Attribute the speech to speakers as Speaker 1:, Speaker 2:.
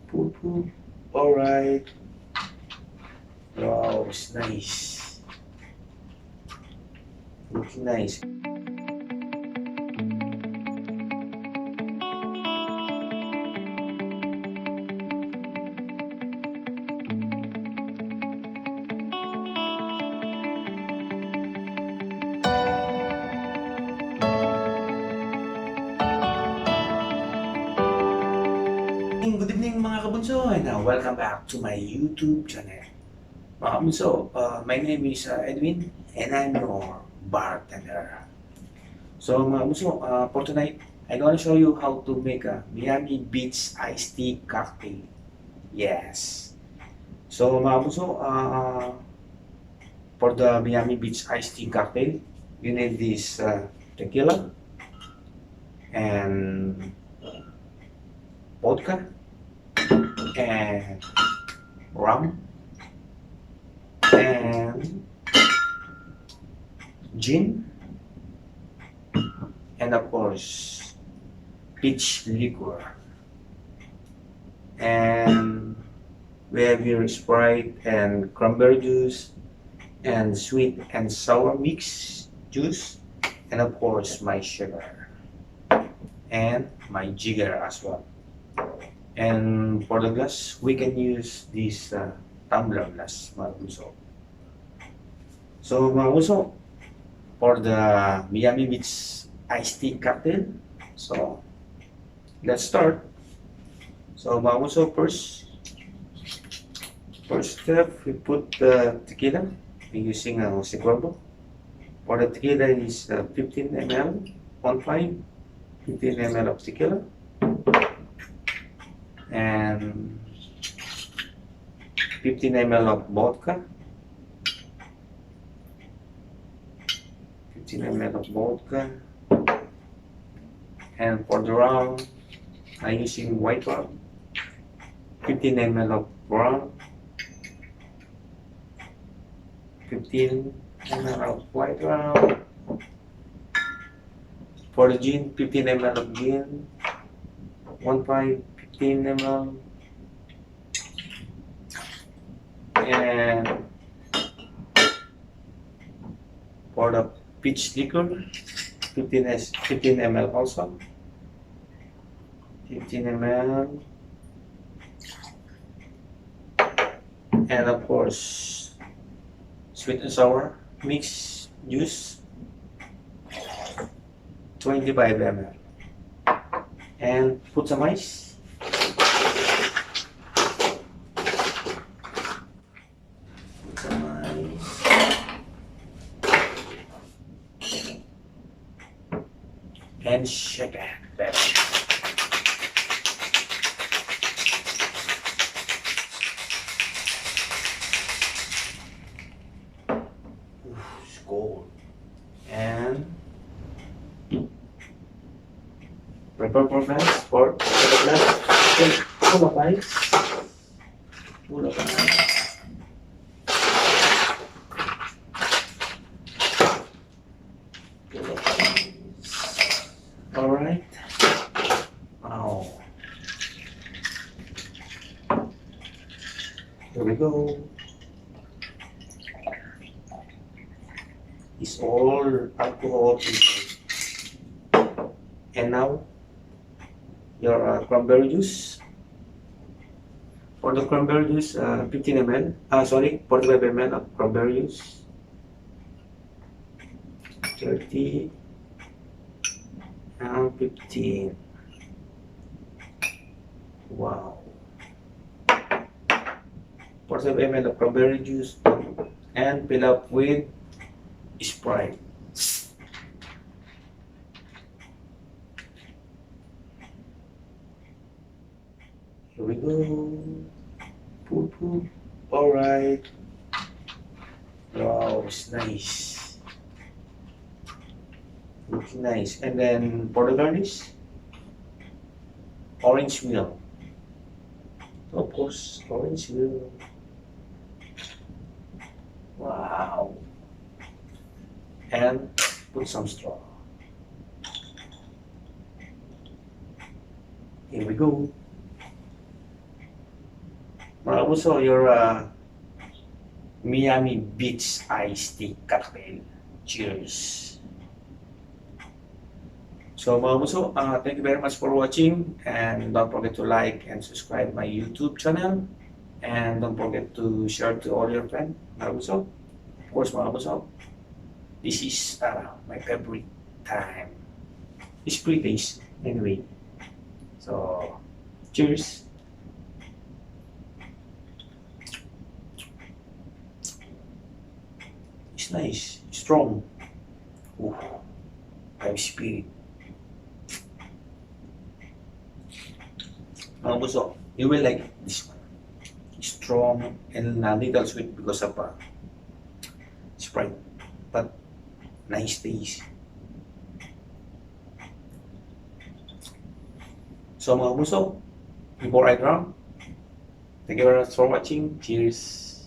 Speaker 1: Poop poop. Alright. Wow, it's nice. Looking nice. Good evening mga kabunso and welcome back to my YouTube channel. Mga kabunso, my name is Edwin and I'm your bartender. So mga kabunso, for tonight, I'm gonna show you how to make a Miami Beach iced tea cocktail. Yes. So mga kabunso, for the Miami Beach iced tea cocktail, you need this tequila and vodka and rum and gin and of course peach liquor, and we have here Sprite and cranberry juice and sweet and sour mix juice, and of course my sugar and my jigger as well. And for the glass, we can use this tumbler glass, mga bunso. So mga bunso, for the Miami Beach iced tea cocktail, so let's start. So mga bunso, first step, we put the tequila using a Jose Cuervo. For the tequila is 15 ml, 15 ml of tequila, and 15 ml of vodka, 15 ml of vodka, and for the rum, I'm using white rum, 15 ml of rum, 15 ml of white rum. For the gin, 15 ml of gin, 15 ml, and for the peach liquor, 15 ml also, 15 ml, and of course sweet and sour mix juice, 25 ml, and put some ice. Put some ice. And shake it, baby. It's cold. And prepare for glass, for the glass, full of ice, full of ice, full of ice. All right. Wow. Here we go. It's all alcohol. And now your cranberry juice. For the cranberry juice, 15 ml, 45 ml of cranberry juice, 30 and 15. Wow. 45 ml of cranberry juice and fill up with Sprite. Here we go. Poop poop. Alright. Wow, it's nice. Looking nice. And then for the garnish, orange peel. Of course, orange peel. Wow. And put some straw. Here we go. Mga kabuso, your Miami Beach Iced Tea Cocktail. Cheers! So mga kabuso, thank you very much for watching, and don't forget to like and subscribe my YouTube channel, and don't forget to share to all your friends. Mga kabuso, of course mga kabuso, this is my favorite time. It's 3 days anyway. So, cheers! It's nice, strong. Ooh, I'm spirit. Mga kabuso, you will like this one. Strong and a little sweet because of Sprite, but nice taste. So mga kabuso, before I drown, thank you very much for watching. Cheers!